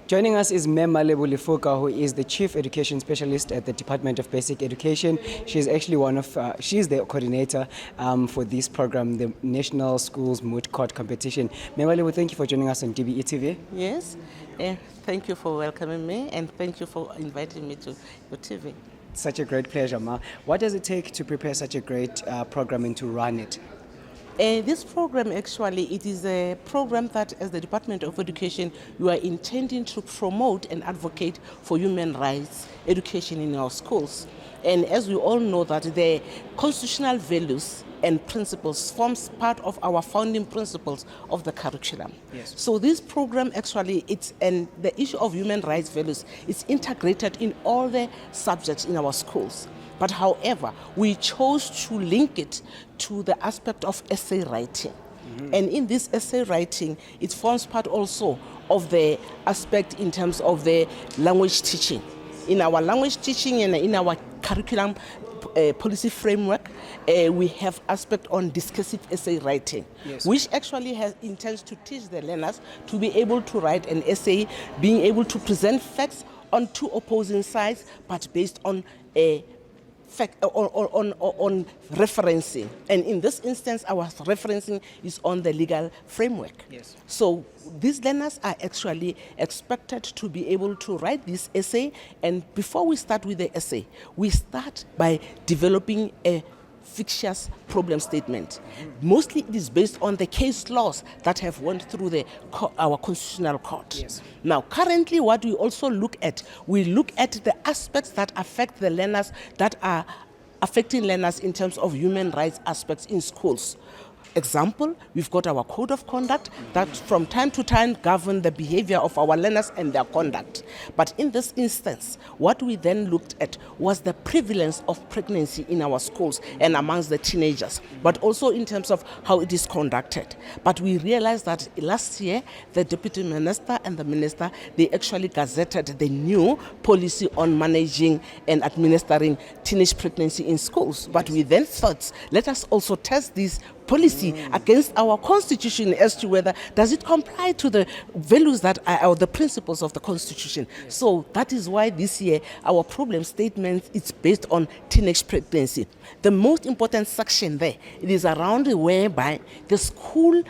Joining us is Mem Malebu Lifuka, who is the Chief Education Specialist at the Department of Basic Education. She's actually she's the coordinator for this program, the National Schools Moot Court Competition. Mem Malebu, thank you for joining us on DBE TV. Yes, thank you for welcoming me, and thank you for inviting me to your TV. Such a great pleasure, Ma. What does it take to prepare such a great program and to run it? This program, actually, it is a program that, as the Department of Education, we are intending to promote and advocate for human rights education in our schools. And as we all know that the constitutional values and principles forms part of our founding principles of the curriculum. Yes. So this program actually, the issue of human rights values is integrated in all the subjects in our schools. But however, we chose to link it to the aspect of essay writing. Mm-hmm. And in this essay writing, it forms part also of the aspect in terms of the language teaching. In our language teaching and in our curriculum policy framework, we have aspect on discursive essay writing, yes, which actually intends to teach the learners to be able to write an essay, being able to present facts on two opposing sides, but based on on referencing. And in this instance, our referencing is on the legal framework. Yes. So these learners are actually expected to be able to write this essay. And before we start with the essay, we start by developing a fictitious problem statement. Mm-hmm. Mostly it is based on the case laws that have went through our constitutional court. Yes. Now, currently what we also look at the aspects that affect the learners, that are affecting learners in terms of human rights aspects in schools. Example, we've got our code of conduct that from time to time govern the behavior of our learners and their conduct. But in this instance, what we then looked at was the prevalence of pregnancy in our schools and amongst the teenagers, but also in terms of how it is conducted. But we realized that last year, the deputy minister and the minister, they actually gazetted the new policy on managing and administering teenage pregnancy in schools. But we then thought, let us also test this policy against our constitution as to whether does it comply to the values that are or the principles of the constitution. Yes. So that is why this year our problem statement is based on teenage pregnancy. The most important section there, it is around whereby the school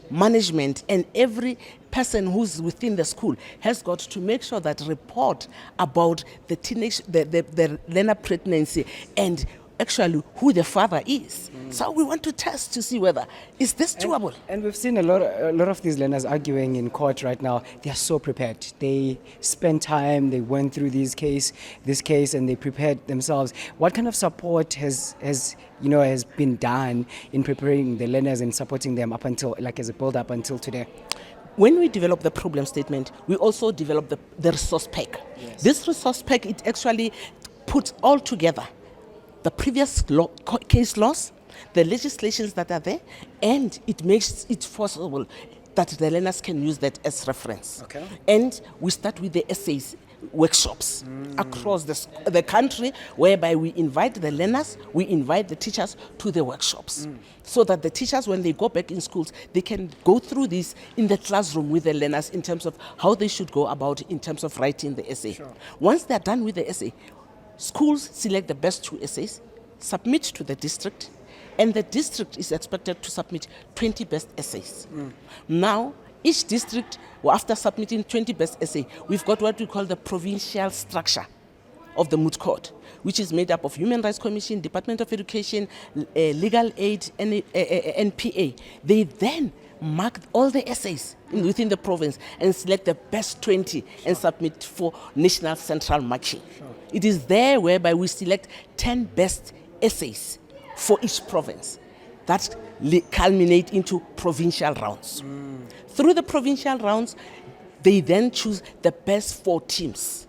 management and every person who's within the school has got to make sure that report about the learner pregnancy and actually who the father is. So we want to test to see whether is this doable. And we've seen a lot of these learners arguing in court right now. They are so prepared. They spent time, they went through this case, and they prepared themselves. What kind of support has been done in preparing the learners and supporting them up until, like, as a build up until today? When we develop the problem statement, we also develop the resource pack. Yes. This resource pack, it actually puts all together the previous case laws, the legislations that are there, and it makes it possible that the learners can use that as reference. Okay. And we start with the essays workshops across the country, whereby we invite the learners, we invite the teachers to the workshops, so that the teachers, when they go back in schools, they can go through this in the classroom with the learners in terms of how they should go about in terms of writing the essay. Sure. Once they're done with the essay, schools select the best 2 essays, submit to the district, and the district is expected to submit 20 best essays. Now, each district, after submitting 20 best essays, we've got what we call the provincial structure of the Moot Court, which is made up of Human Rights Commission, Department of Education, Legal Aid, and NPA. They then mark all the essays within the province and select the best 20 and submit for national central marking. Sure. It is there whereby we select 10 best essays for each province that culminate into provincial rounds. Through the provincial rounds, they then choose the best 4 teams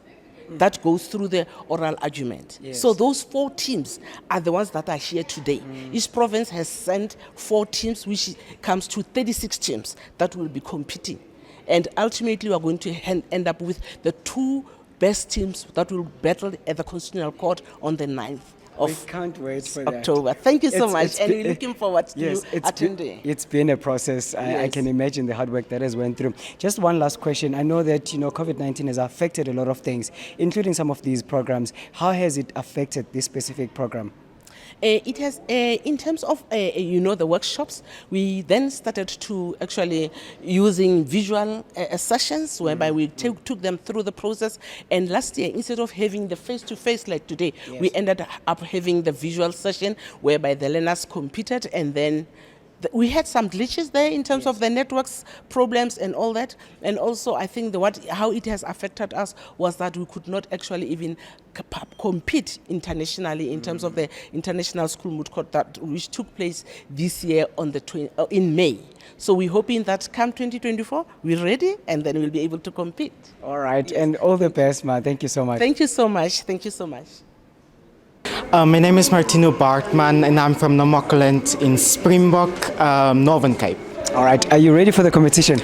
that goes through the oral argument. Yes. So those 4 teams are the ones that are here today. Each province has sent 4 teams, which comes to 36 teams that will be competing. And ultimately, we are going to end up with the 2 best teams that will battle at the Constitutional Court on the 9th We of can't wait for that. October. Thank you so It's- much, it's and been- we're looking forward to you attending. It's been a process. I Yes. can imagine the hard work that has went through. Just one last question. I know that COVID-19 has affected a lot of things, including some of these programs. How has it affected this specific program? It has, in terms of, the workshops, we then started to actually using visual sessions whereby we took them through the process. And last year, instead of having the face-to-face like today, we ended up having the visual session whereby the learners competed, and then we had some glitches there in terms of the networks problems and all that. And also, I think how it has affected us was that we could not actually even compete internationally in terms of the International School Moot Court which took place this year on in May. So we're hoping that come 2024, we're ready and then we'll be able to compete. All right, and all the best, Ma. Thank you so much. Thank you so much. Thank you so much. My name is Martino Bartman, and I'm from Namakwaland in Springbok, Northern Cape. All right, are you ready for the competition?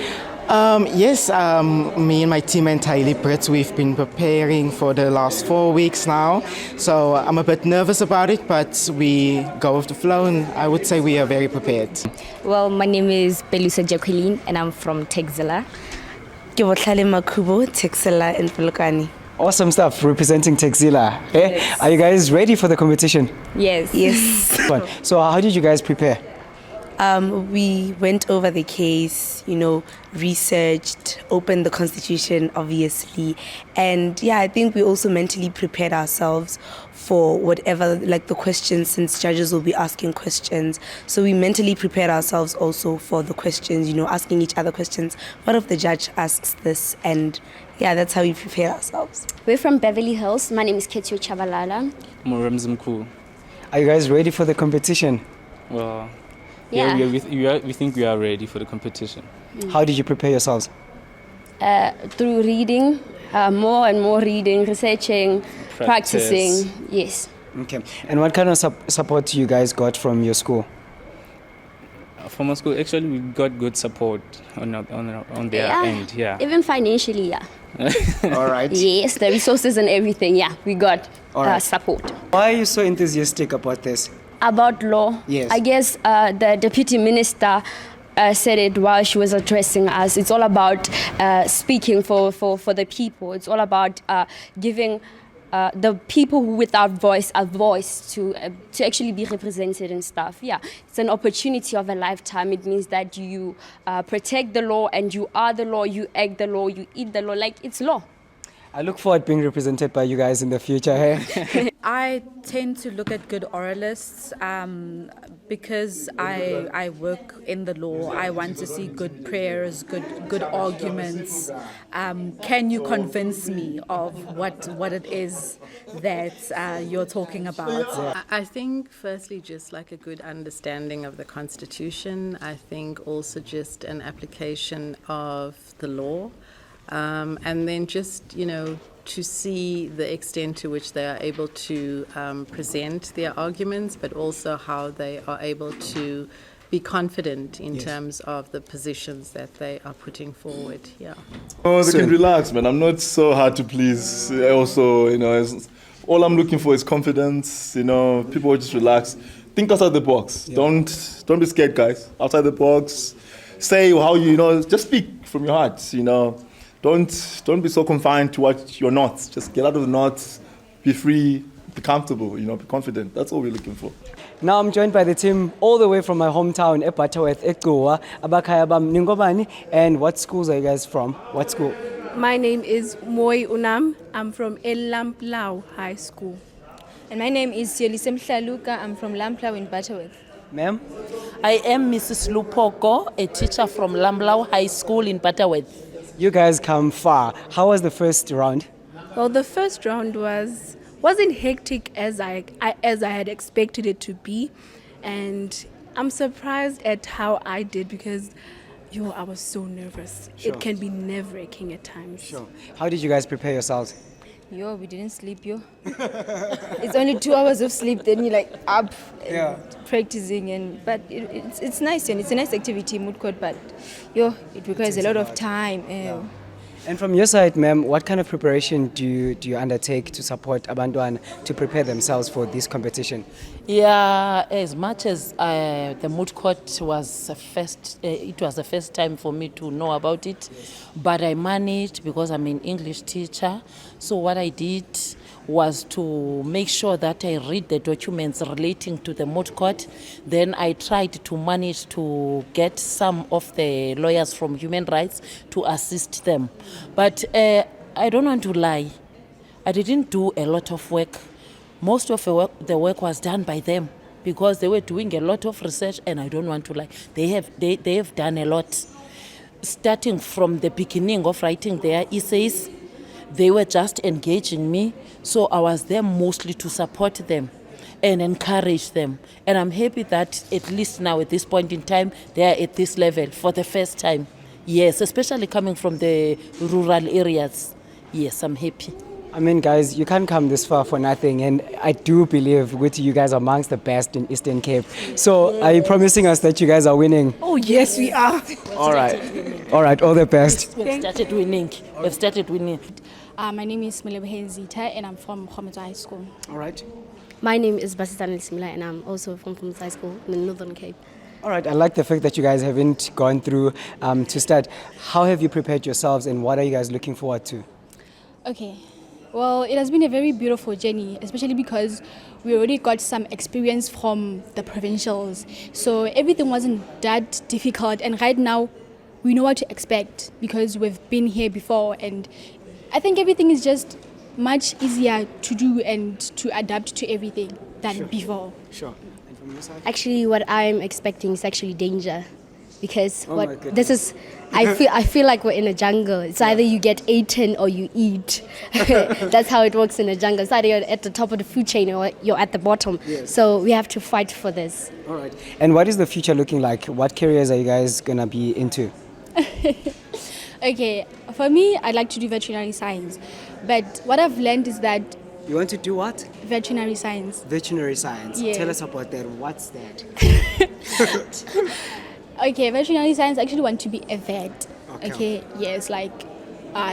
Yes, me and my team entirely Brits, we've been preparing for the last 4 weeks now. So I'm a bit nervous about it, but we go with the flow, and I would say we are very prepared. Well, my name is Pelusa Jacqueline, and I'm from Texila. Kibotlale Makubo, Texela and Polokwane. Awesome stuff, representing Texila. Eh? Yes. Are you guys ready for the competition? Yes. Yes. Fun. So how did you guys prepare? We went over the case, researched, opened the Constitution, obviously. And I think we also mentally prepared ourselves for whatever, like the questions, since judges will be asking questions. So we mentally prepared ourselves also for the questions, asking each other questions. What if the judge asks this? And that's how we prepare ourselves. We're from Beverly Hills. My name is Ketio Chabalala. Muremzimku. Are you guys ready for the competition? Well, Yeah. we think we are ready for the competition. How did you prepare yourselves? Through reading, more and more reading, researching, practicing. Yes. Okay. And what kind of support you guys got from your school? From our school, actually, we got good support on their end. Yeah. Even financially, yeah. All right. Yes, the resources and everything, yeah. We got All right. support. Why are you so enthusiastic about this? About law, Yes. I guess the deputy minister said it while she was addressing us. It's all about speaking for the people. It's all about giving the people who without voice a voice to actually be represented and stuff. Yeah, it's an opportunity of a lifetime. It means that you protect the law and you are the law, you act the law, you eat the law, like it's law. I look forward to being represented by you guys in the future. Hey? I tend to look at good oralists because I work in the law. I want to see good prayers, good arguments. Can you convince me of what it is that you're talking about? I think firstly just like a good understanding of the Constitution. I think also just an application of the law. And then just, to see the extent to which they are able to present their arguments, but also how they are able to be confident in terms of the positions that they are putting forward. Yeah. Oh, they can relax, man. I'm not so hard to please. Also, all I'm looking for is confidence. People will just relax. Think outside the box. Yeah. Don't be scared, guys. Outside the box. Say how just speak from your heart. Don't be so confined to what you're not. Just get out of the knots, be free, be comfortable, be confident. That's all we're looking for. Now I'm joined by the team all the way from my hometown, Butterworth, Equa, Abakayabam, Ningobani. And what schools are you guys from? What school? My name is Moy Unam. I'm from El Lamplau High School. And my name is Yelisem Hlaluka. I'm from Lamplau in Butterworth. Ma'am? I am Mrs. Lupoko, a teacher from Lamplau High School in Butterworth. You guys come far. How was the first round? Well, the first round wasn't hectic as I had expected it to be, and I'm surprised at how I did because, I was so nervous. Sure. It can be nerve-wracking at times. Sure. How did you guys prepare yourselves? Yo, we didn't sleep, yo. It's only 2 hours of sleep, then you're like up and practicing. But it's nice, and it's a nice activity, moot court, but yo, it requires a lot of time. And from your side, ma'am, what kind of preparation do you undertake to support Abantwana to prepare themselves for this competition? Yeah, as much as the moot court was it was the first time for me to know about it, but I managed because I'm an English teacher. So what I did was to make sure that I read the documents relating to the moot court. Then I tried to manage to get some of the lawyers from human rights to assist them. But I don't want to lie. I didn't do a lot of work. Most of the work was done by them because they were doing a lot of research, and I don't want to lie. They have done a lot. Starting from the beginning of writing their essays, they were just engaging me. So I was there mostly to support them and encourage them. And I'm happy that at least now at this point in time, they are at this level for the first time. Yes, especially coming from the rural areas. Yes, I'm happy. I mean, guys, you can't come this far for nothing, and I do believe with you guys are amongst the best in Eastern Cape. So, are you promising us that you guys are winning? Oh, yes, we are. All right, all the best. We've started winning. My name is Melebhe Zita, and I'm from Khomedzo High School. All right. My name is Basitana Simila, and I'm also from High School in the Northern Cape. All right, I like the fact that you guys haven't gone through to start. How have you prepared yourselves, and what are you guys looking forward to? Okay. Well, it has been a very beautiful journey, especially because we already got some experience from the provincials. So everything wasn't that difficult, and right now we know what to expect because we've been here before, and I think everything is just much easier to do and to adapt to everything than before. Sure. And from your side? Actually, what I'm expecting is actually danger, because this is. I feel like we're in a jungle. It's either you get eaten or you eat. That's how it works in a jungle. It's either you're at the top of the food chain or you're at the bottom. Yes. So we have to fight for this. All right. And what is the future looking like? What careers are you guys gonna be into? Okay, for me, I'd like to do veterinary science. But what I've learned is that You want to do what? veterinary science. Veterinary science. Yeah. Tell us about that. What's that? Okay, veterinary science, I actually want to be a vet. Okay. Yes, like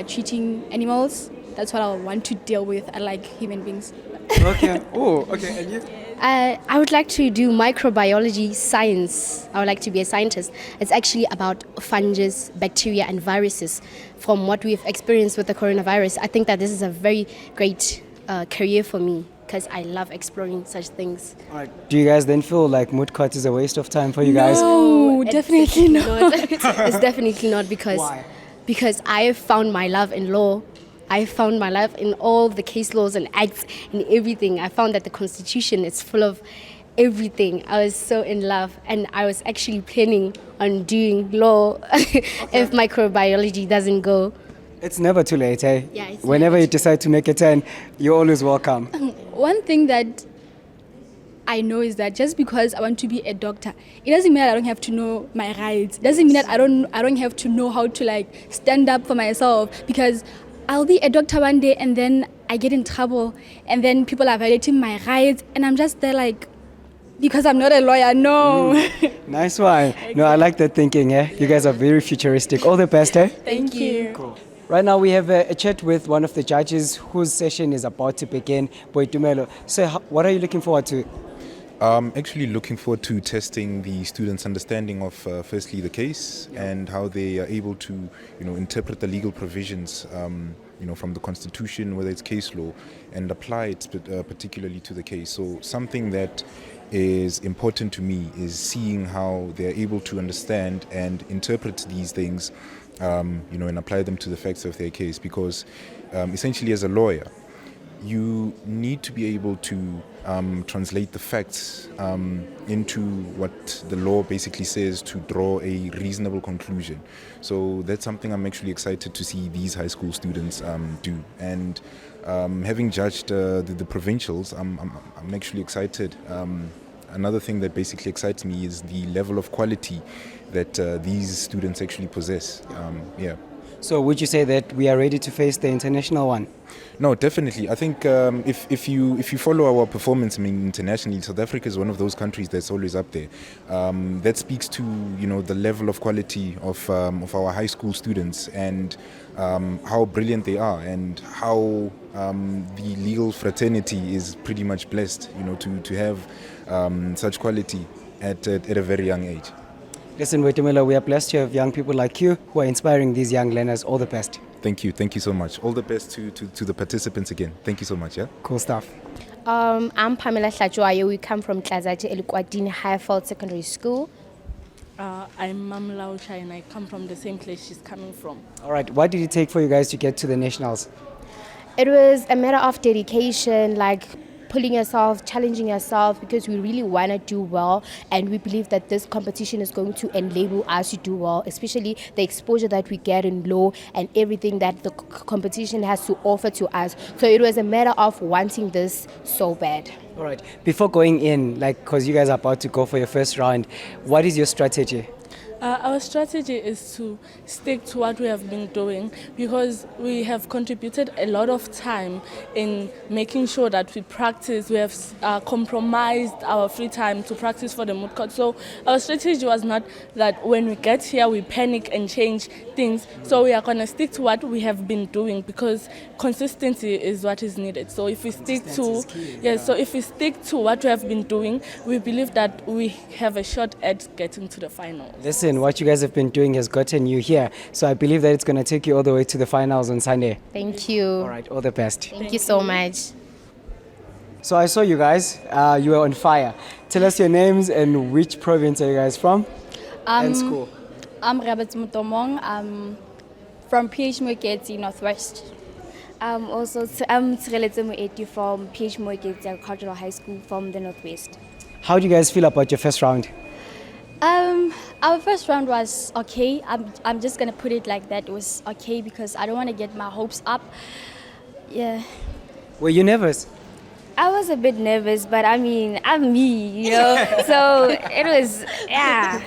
treating animals. That's what I want to deal with. I like human beings. Okay. Oh, okay. And you? I would like to do microbiology science. I would like to be a scientist. It's actually about fungus, bacteria, and viruses. From what we've experienced with the coronavirus, I think that this is a very great career for me because I love exploring such things. All right. Do you guys then feel like moot court is a waste of time for you guys? No, definitely not. It's definitely not because Why? Because I have found my love in law. I found my love in all the case laws and acts and everything. I found that the Constitution is full of everything. I was so in love, and I was actually planning on doing law if microbiology doesn't go. It's never too late, eh? Yeah, it's Whenever you decide to make a turn, you're always welcome. One thing that I know is that just because I want to be a doctor, it doesn't mean that I don't have to know my rights. It doesn't mean that I don't have to know how to like stand up for myself, because I'll be a doctor one day and then I get in trouble and then people are violating my rights and I'm just there like, because I'm not a lawyer, no. Nice one. No, I like that thinking, eh? You guys are very futuristic. All the best, eh? Thank you. Cool. Right now we have a chat with one of the judges whose session is about to begin, Boy Dumelo. So what are you looking forward to? Actually looking forward to testing the students' understanding of firstly the case and how they are able to, interpret the legal provisions, from the Constitution, whether it's case law, and apply it particularly to the case. So something that is important to me is seeing how they're able to understand and interpret these things, and apply them to the facts of their case. Because essentially, as a lawyer, you need to be able to translate the facts into what the law basically says to draw a reasonable conclusion. So that's something I'm actually excited to see these high school students do. And having judged the provincials, I'm actually excited. Another thing that basically excites me is the level of quality that these students actually possess. So would you say that we are ready to face the international one? No, definitely. I think if you follow our performance, I mean, internationally, South Africa is one of those countries that's always up there. That speaks to the level of quality of our high school students and how brilliant they are, and how the legal fraternity is pretty much blessed, to have such quality at a very young age. Listen, Wetumela, we are blessed to have young people like you who are inspiring these young learners. All the best. Thank you so much. All the best to the participants again. Thank you so much. Yeah. Cool stuff. I'm Pamela Hlajwayo. We come from Tlazati Elukwatini Highfield Secondary School. I'm Mam Laucha and I come from the same place she's coming from. All right, what did it take for you guys to get to the nationals? It was a matter of dedication, like pulling yourself, challenging yourself, because we really want to do well, and we believe that this competition is going to enable us to do well, especially the exposure that we get in law and everything that the competition has to offer to us. So it was a matter of wanting this so bad. All right, before going in, because you guys are about to go for your first round, what is your strategy? Our strategy is to stick to what we have been doing, because we have contributed a lot of time in making sure that we practice. We have compromised our free time to practice for the moot court. So our strategy was not that when we get here we panic and change things. So we are going to stick to what we have been doing, because consistency is what is needed. So if we stick to so if we stick to what we have been doing, we believe that we have a shot at getting to the final. Listen, what you guys have been doing has gotten you here. So I believe that it's going to take you all the way to the finals on Sunday. Thank you. All right, all the best. Thank you so much. So I saw you guys. You were on fire. Tell us your names and which province are you guys from and school. I'm Rabat Mutomong. I'm from PH Moeketsi, Northwest. I'm Tshireletse Moeti from PH Moeketsi Agricultural High School from the Northwest. How do you guys feel about your first round? Our first round was okay. I'm just gonna put it like that. It was okay because I don't want to get my hopes up. Yeah. Were you nervous? I was a bit nervous, but I mean, I'm me, so it was, yeah.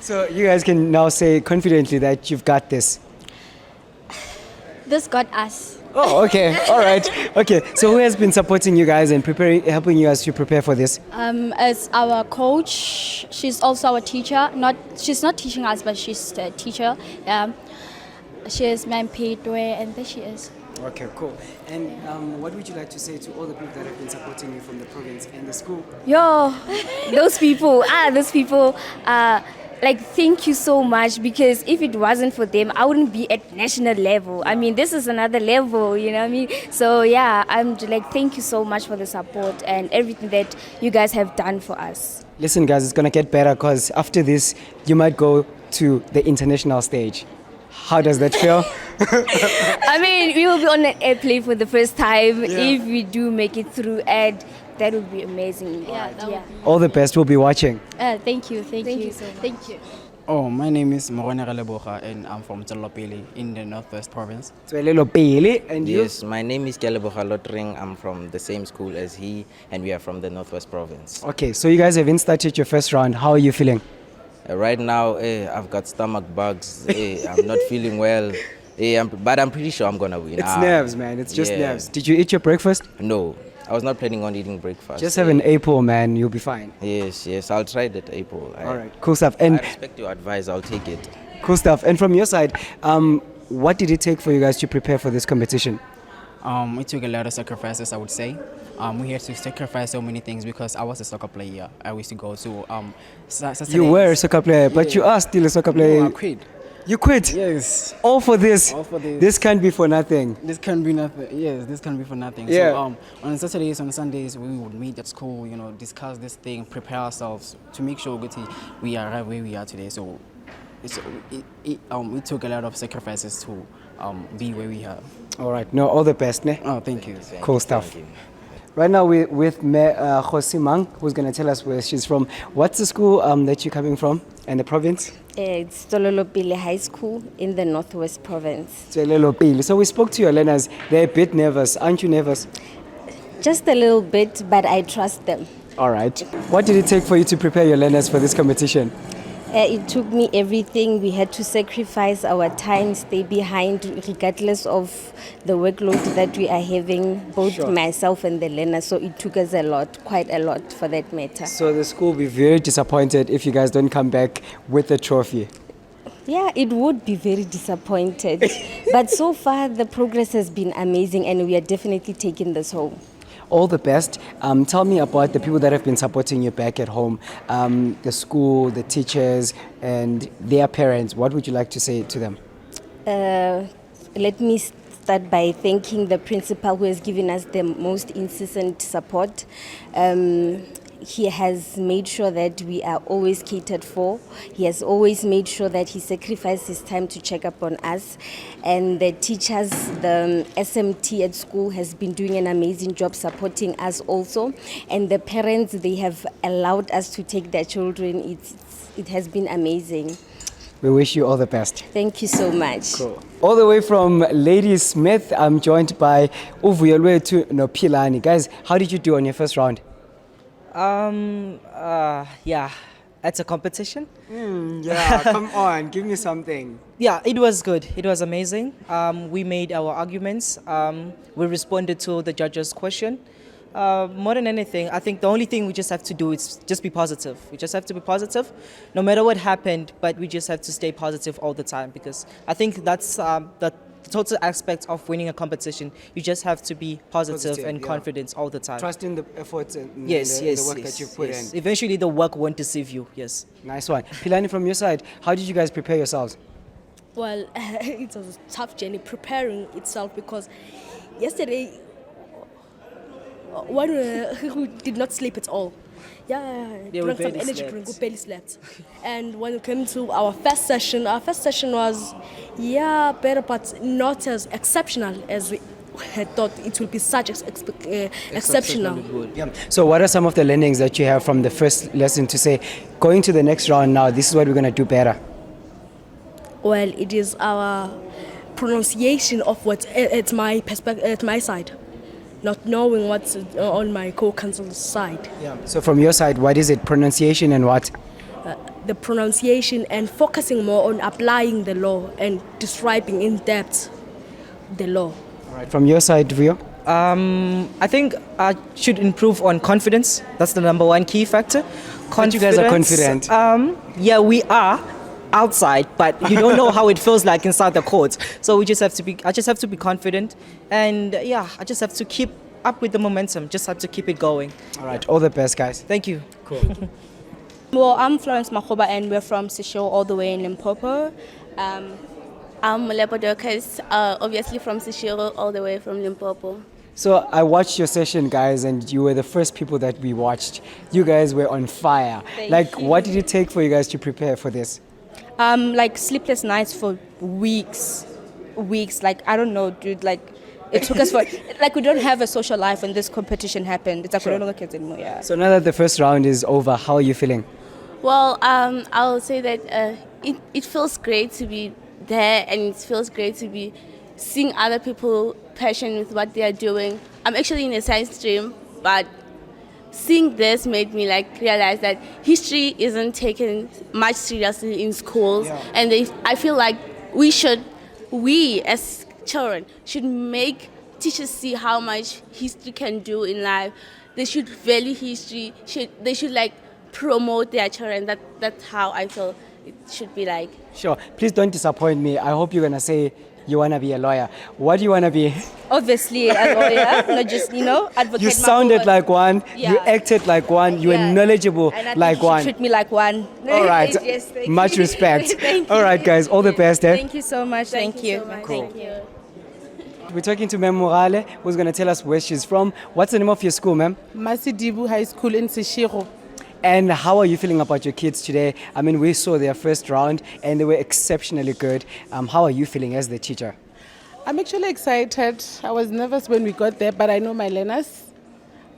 So you guys can now say confidently that you've got this. This got us. Oh, okay. All right. Okay. So who has been supporting you guys and helping you guys to prepare for this? As our coach, she's also our teacher. She's not teaching us, but she's the teacher. She is Ma'am Pedwe, and there she is. Okay, cool. And what would you like to say to all the people that have been supporting you from the province and the school? Those people. Thank you so much, because if it wasn't for them, I wouldn't be at national level. I mean, this is another level, you know what I mean? So yeah, I'm thank you so much for the support and everything that you guys have done for us. Listen, guys, it's gonna get better, because after this, you might go to the international stage. How does that feel? I mean, we will be on an airplane for the first time if we do make it through, and that would be amazing. Yeah. All the best. We'll be watching. Thank you so much. Thank you. Oh, my name is Morena Galeboga and I'm from Tselopele in the Northwest Province. Tselopele, and you? Yes, my name is Galeboga Lotring. I'm from the same school as he, and we are from the Northwest Province. Okay, so you guys haven't started your first round. How are you feeling? Right now, I've got stomach bugs. I'm not feeling well. But I'm pretty sure I'm going to win. It's nerves, man. It's just nerves. Did you eat your breakfast? No. I was not planning on eating breakfast. Just have an apple, man. You'll be fine. Yes. I'll try that apple. All right. Cool stuff. And I respect your advice. I'll take it. Cool stuff. And from your side, what did it take for you guys to prepare for this competition? It took a lot of sacrifices, I would say. We had to sacrifice so many things because I was a soccer player. I used to go to Saturdays. You were a soccer player, but you are still a soccer player. No, I quit. You quit? Yes. All for this? All for this. This can't be for nothing. This can't be nothing. Yes, this can't be for nothing. Yeah. So on Saturdays, on Sundays, we would meet at school, discuss this thing, prepare ourselves to make sure we arrive where we are today. So it took a lot of sacrifices to be where we are. All right. No, all the best, ne? Oh, thank you. Cool stuff. Right now we're with Khosimang, who's going to tell us where she's from. What's the school that you're coming from and the province? It's Tololopile High School in the Northwest Province. Tololopile. So we spoke to your learners. They're a bit nervous. Aren't you nervous? Just a little bit, but I trust them. All right. What did it take for you to prepare your learners for this competition? It took me everything. We had to sacrifice our time, stay behind, regardless of the workload that we are having, both Sure. myself and the learner. So it took us a lot, quite a lot for that matter. So the school will be very disappointed if you guys don't come back with the trophy. Yeah, it would be very disappointed. But so far, the progress has been amazing, and we are definitely taking this home. All the best. Tell me about the people that have been supporting you back at home, the school, the teachers, and their parents. What would you like to say to them? Let me start by thanking the principal who has given us the most incessant support. He has made sure that we are always catered for. He has always made sure that he sacrificed his time to check up on us. And the teachers, the SMT at school has been doing an amazing job supporting us also. And the parents, they have allowed us to take their children. It has been amazing. We wish you all the best. Thank you so much. Cool. All the way from Lady Smith, I'm joined by Uvuyelwethu Nopilani. Guys, how did you do on your first round? Yeah, it's a competition. Yeah, come on, give me something. Yeah, it was good. It was amazing. We made our arguments. We responded to the judge's question. More than anything, I think the only thing we just have to do is just be positive. We just have to be positive, no matter what happened, but we just have to stay positive all the time, because I think that's the total aspect of winning a competition. You just have to be positive and confident all the time. Trust in the efforts and Yes, the work that you put in. Eventually the work won't deceive you, yes. Nice one. Pilani, from your side, how did you guys prepare yourselves? Well, it was a tough journey preparing itself, because yesterday, one who did not sleep at all. Yeah, Yeah, we drank some barely energy slept. drink, we barely slept. And when it came to our first session was, better, but not as exceptional as we had thought it would be such exceptional. Yeah. So what are some of the learnings that you have from the first lesson to say, going to the next round now, this is what we're going to do better? Well, it is our pronunciation of what's at my perspective, at my side, not knowing what's on my co-counsel's side. Yeah. So from your side, what is it? Pronunciation and what? The pronunciation and focusing more on applying the law and describing in depth the law. All right. From your side, Rio? I think I should improve on confidence. That's the number one key factor. But you guys are confident. Yeah, we are outside, but you don't know how it feels like inside the court. So I just have to be confident, and I just have to keep up with the momentum. Just have to keep it going. All right. All the best, guys. Thank you. Cool. Well, I'm Florence Makoba, and we're from Sisho, all the way in Limpopo. I'm Molepo Dorcas, obviously from Sishiro, all the way from Limpopo. So I watched your session, guys, and you were the first people that we watched. You guys were on fire. What did it take for you guys to prepare for this? Sleepless nights for weeks. I don't know, dude. It took us for we don't have a social life when this competition happened. It's we don't know the kids anymore. Yeah. So now that the first round is over, how are you feeling? Well, I'll say that it feels great to be there, and it feels great to be seeing other people passionate with what they are doing. I'm actually in a science stream, but seeing this made me realize that history isn't taken much seriously in schools, and I feel like we as children should make teachers see how much history can do in life. They should value history. They should promote their children. That's how I feel it should be like. Sure. Please don't disappoint me. I hope you're gonna say you wanna be a lawyer. What do you wanna be? Obviously a lawyer, not just advocate. You sounded like one. Yeah. You acted like one. You were knowledgeable and I like think you one. should treat me like one. All right. Yes, thank Much you. respect. Thank All right, guys. All the best. Thank you so much. Thank you. So much. Cool. Thank you. We're talking to Mem Morale, who's going to tell us where she's from. What's the name of your school, ma'am? Masidibu High School in Seshego. And how are you feeling about your kids today? I mean, we saw their first round and they were exceptionally good. How are you feeling as the teacher? I'm actually excited. I was nervous when we got there, but I know my learners.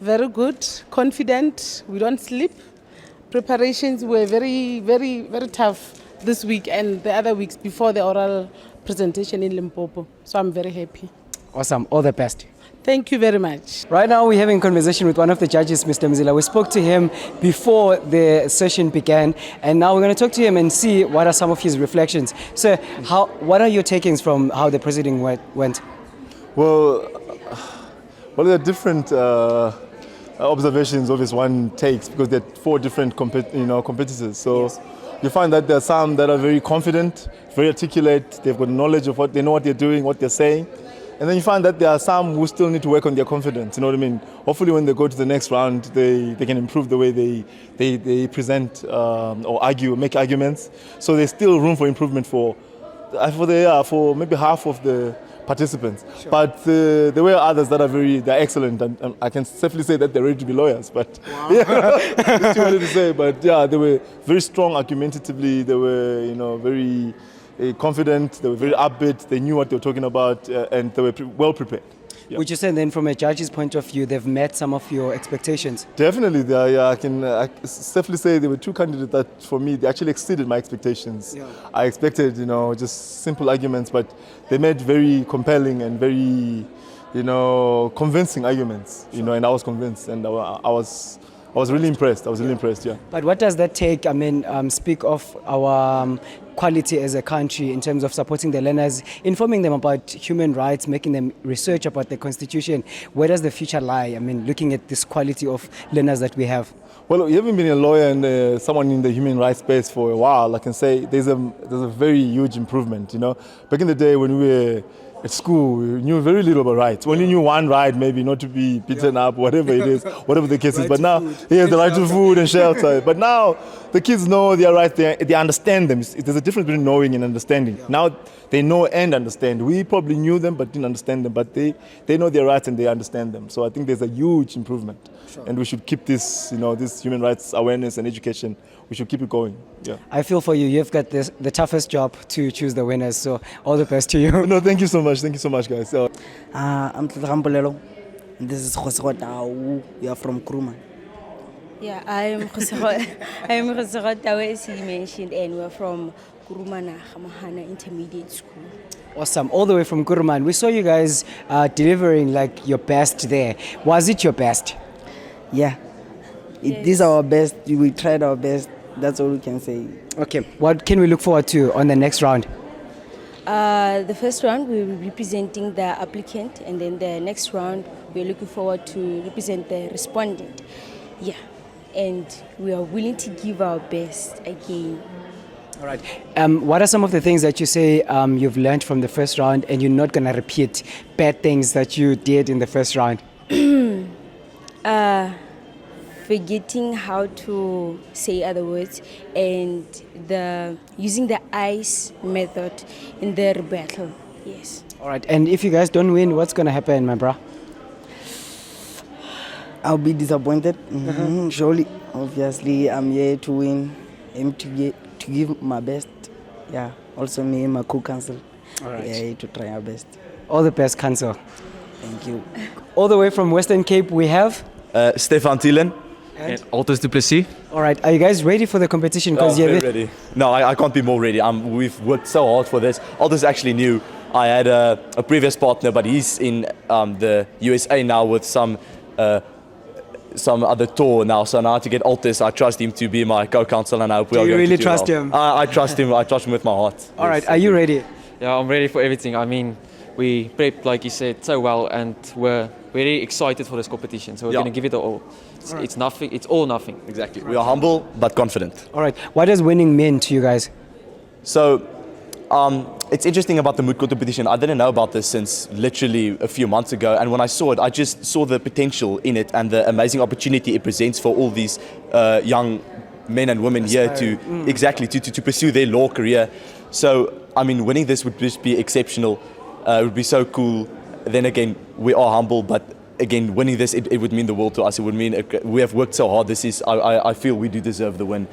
Very good, confident. We don't sleep. Preparations were very, very, very tough this week and the other weeks before the oral presentation in Limpopo. So I'm very happy. Awesome. All the best. Thank you very much. Right now, we're having a conversation with one of the judges, Mr. Mzila. We spoke to him before the session began, and now we're going to talk to him and see what are some of his reflections. So, what are your takings from how the proceeding went? Well, there are different observations obviously one takes because there are 4 different competitors. So you find that there are some that are very confident, very articulate, they've got knowledge of what they know what they're doing, what they're saying. And then you find that there are some who still need to work on their confidence, you know what I mean? Hopefully when they go to the next round, they can improve the way they present or argue, make arguments. So there's still room for improvement for maybe half of the participants. Sure. But there were others that they're excellent, and I can safely say that they're ready to be lawyers. But it's too early to say. But yeah, they were very strong argumentatively. They were, very confident. They were very upbeat. They knew what they were talking about, and they were well prepared. Yeah. Would you say then, from a judge's point of view, they've met some of your expectations? Definitely, I can safely say there were 2 candidates that, for me, they actually exceeded my expectations. Yeah. I expected, just simple arguments, but they made very compelling and very, convincing arguments. Sure. And I was convinced, and I was really impressed. I was really impressed, yeah. But what does that take? I mean, speak of our quality as a country in terms of supporting the learners, informing them about human rights, making them research about the Constitution. Where does the future lie? I mean, looking at this quality of learners that we have. Well, you haven't been a lawyer and someone in the human rights space for a while. I can say there's a very huge improvement. Back in the day when we were at school, we knew very little about rights. We only knew one right, maybe not to be beaten up, whatever it is, whatever the case is. But now, the right to food and shelter. But now, the kids know their rights, they understand them. There's a difference between knowing and understanding. Yeah. Now, they know and understand. We probably knew them but didn't understand them, but they know their rights and they understand them. So I think there's a huge improvement. Sure. And we should keep this, this human rights awareness and education, we should keep it going. Yeah. I feel for you. You've got the toughest job to choose the winners. So all the best to you. No, thank you so much. Thank you so much, guys. I'm Tlhambolelo. This is Khosegotau. We are from Kuruman. Yeah, I am Khosegotau, as he mentioned, and we're from Kurumana Hamahana Intermediate School. Awesome. All the way from Kuruman. We saw you guys delivering like your best there. Was it your best? Yeah. This is our best. We tried our best. That's all we can say. Okay. What can we look forward to on the next round? The first round, we will be representing the applicant, and then the next round, we're looking forward to represent the respondent. Yeah. And we are willing to give our best again. All right. What are some of the things that you say you've learned from the first round and you're not going to repeat bad things that you did in the first round? Forgetting how to say other words and using the ICE method in the rebuttal. Yes. All right. And if you guys don't win, what's going to happen, my bro? I'll be disappointed. Surely, obviously, I'm here to win. I'm to give my best. Yeah. Also, me and my co-counsel. All right. Yeah, to try our best. All the best, counsel. Thank you. All the way from Western Cape, we have Stefan Thielen and Altus Du Plessis. All right. Are you guys ready for the competition? Oh, very ready. No, I can't be more ready. We've worked so hard for this. Altus is actually new. I had a previous partner, but he's in the USA now with some other tour now. So now to get Altus, I trust him to be my co-counsel, and I hope we are going to do well. You really trust him? I trust him. I trust him with my heart. All right. Are you ready? Yeah, I'm ready for everything. I mean, we prepped, like you said, so well, and we're very excited for this competition. So we're going to give it all. It's nothing. It's all nothing. Exactly. We are humble but confident. All right. What does winning mean to you guys? So, it's interesting about the Moot competition. I didn't know about this since literally a few months ago, and when I saw it, I just saw the potential in it and the amazing opportunity it presents for all these young men and women here to pursue their law career. So, I mean, winning this would just be exceptional. It would be so cool. Then again, we are humble, but again, winning this, it would mean the world to us. It would mean we have worked so hard. I feel we do deserve the win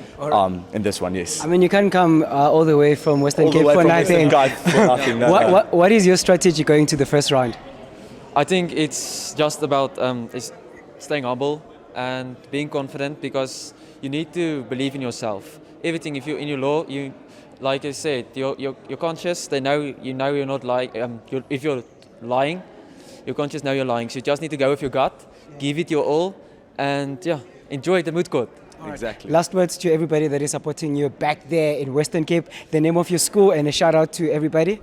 in this one, yes. I mean, you can't come all the way from Western Cape for nothing. What is your strategy going to the first round? I think it's just about staying humble and being confident, because you need to believe in yourself. Everything, if you're in your law, you, like I said, your conscious, you're not lying. If you're lying, your conscience know you're lying. So you just need to go with your gut, give it your all, and yeah, enjoy the moot court. Exactly. Last words to everybody that is supporting you back there in Western Cape, the name of your school, and a shout out to everybody.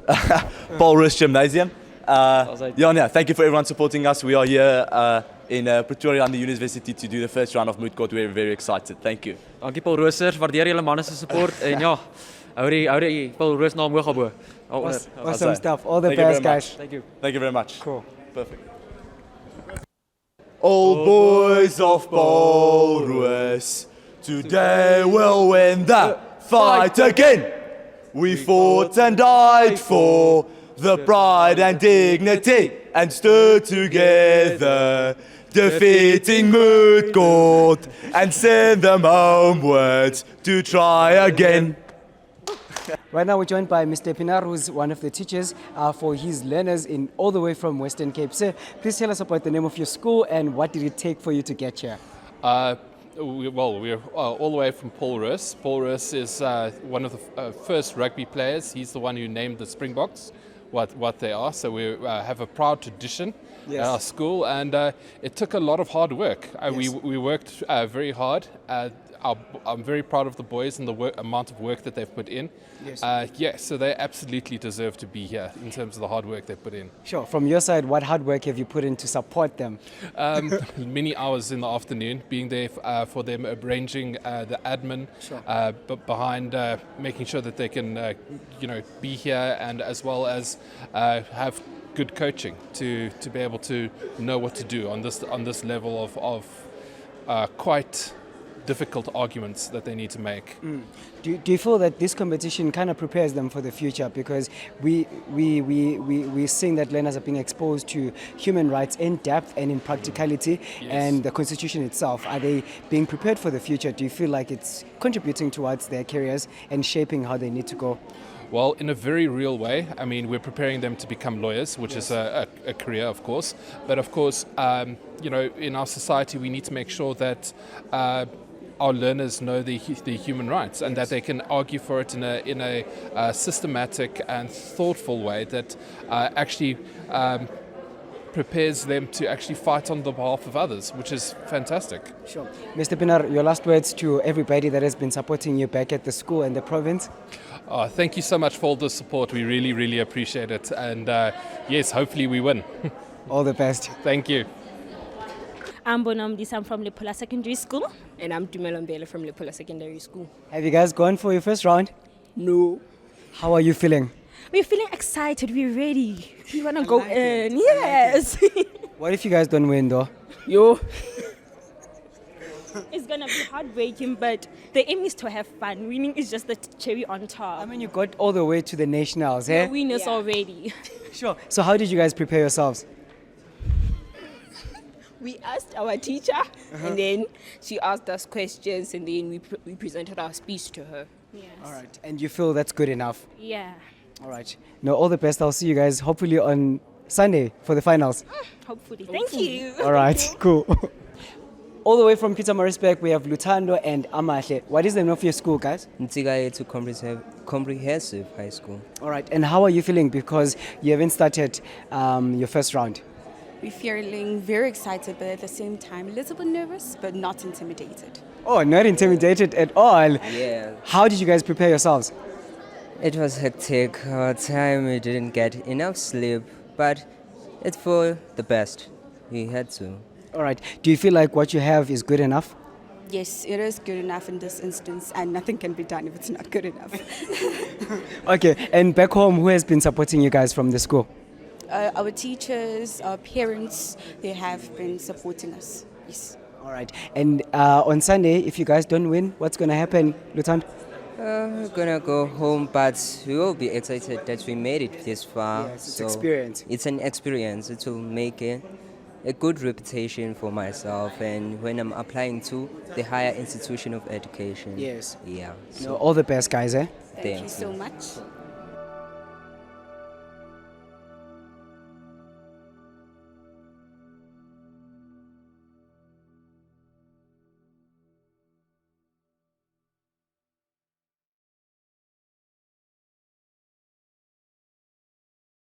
Paul Roos Gymnasium. Yeah, thank you for everyone supporting us. We are here in Pretoria on the university to do the first round of Moot Court. We're very excited. Thank you. Dankie Paul Roosers, waardeer julle manne se support en ja, hou die Paul Roos naam hoog op. Awesome stuff. All the Thank you best, very guys. much. Thank you. Thank you very much. Cool. Perfect. Old boys of Paul Roos, today we'll win the fight again. We fought and died for the pride and dignity and stood together, defeating Moot Court and send them homewards to try again. Right now we're joined by Mr. Pinar, who's one of the teachers for his learners in all the way from Western Cape. Sir, please tell us about the name of your school and what did it take for you to get here? We're all the way from Paul Roos. Paul Roos is one of the first rugby players. He's the one who named the Springboks what they are. So we have a proud tradition at our school, and it took a lot of hard work. We worked very hard. I'm very proud of the boys and the amount of work that they've put in. So they absolutely deserve to be here in terms of the hard work they've put in. Sure. From your side, what hard work have you put in to support them? Many hours in the afternoon, being there for them, arranging the admin, but behind making sure that they can, be here, and as well as have good coaching to be able to know what to do on this level of quite difficult arguments that they need to make. Do you feel that this competition kind of prepares them for the future? Because we're seeing that learners are being exposed to human rights in depth and in practicality, and the Constitution itself. Are they being prepared for the future? Do you feel like it's contributing towards their careers and shaping how they need to go? Well, in a very real way. I mean, we're preparing them to become lawyers, which is a career, of course. But of course, in our society, we need to make sure that our learners know the human rights, and that they can argue for it in a systematic and thoughtful way that actually prepares them to actually fight on the behalf of others, which is fantastic. Sure. Mr. Pinar, your last words to everybody that has been supporting you back at the school and the province? Thank you so much for all the support. We really, really appreciate it. And yes, hopefully we win. All the best. Thank you. I'm Bonamdis, I'm from Lepola Secondary School. And I'm Tumelo Mbele from Lepola Secondary School. Have you guys gone for your first round? No. How are you feeling? We're feeling excited, we're ready. We want to go in, yes. What if you guys don't win though? Yo. It's going to be heartbreaking, but the aim is to have fun. Winning is just the cherry on top. I mean, you got all the way to the nationals, eh? We're winners already. Sure. So how did you guys prepare yourselves? We asked our teacher, and then she asked us questions, and then we presented our speech to her. Yes. All right. And you feel that's good enough? Yeah. All right. No, all the best. I'll see you guys hopefully on Sunday for the finals. Hopefully. Thank you. All right. Cool. All the way from Pietermaritzburg, we have Lutando and Amahle. What is the name of your school, guys? Ntsigayetu Comprehensive High School. All right. And how are you feeling? Because you haven't started your first round. We're feeling very excited, but at the same time a little bit nervous, but not intimidated. Oh, not intimidated at all. Yeah. How did you guys prepare yourselves? It was hectic. Our time, we didn't get enough sleep, but it's for the best. We had to. All right. Do you feel like what you have is good enough? Yes, it is good enough in this instance, and nothing can be done if it's not good enough. Okay. And back home, who has been supporting you guys from the school? Our teachers, our parents, they have been supporting us. Yes. All right. And on Sunday, if you guys don't win, what's going to happen, Lutan? We're gonna go home, but we will be excited that we made it this far. Yes, it's experience. It's an experience. It will make it a good reputation for myself, and when I'm applying to the higher institution of education. Yes. Yeah. No, all the best, guys. Thank you so much.